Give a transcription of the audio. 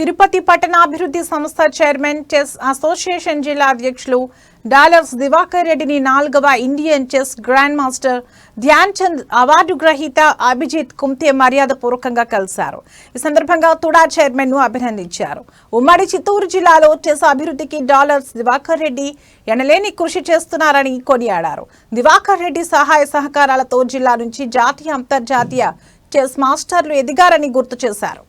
తిరుపతి పట్టణాభివృద్ధి సంస్థ chairman chess association జిల్లా అధ్యక్షులు డాలర్స్ దివాకర్ రెడ్డిని 4వ Indian chess grand master Dhyan Chand award గ్రహీత అభిజిత్ కుంతే మర్యాదపూర్వకంగా కలిశారు. ఈ సందర్భంగా తుడా చైర్మన్ ను అభినందించారు. ఉమ్మడి చిత్తూరు జిల్లాలో చెస్ అభివృద్ధికి డాలర్స్ దివాకర్ రెడ్డి ఎనలేని కృషి చేస్తున్నారని కొనియాడారు. దివాకర్ రెడ్డి సహాయ సహకారాలతో జిల్లా నుంచి జాతీయ అంతర్జాతీయ చెస్ మాస్టర్లు ఎదిగారని గుర్తు చేశారు.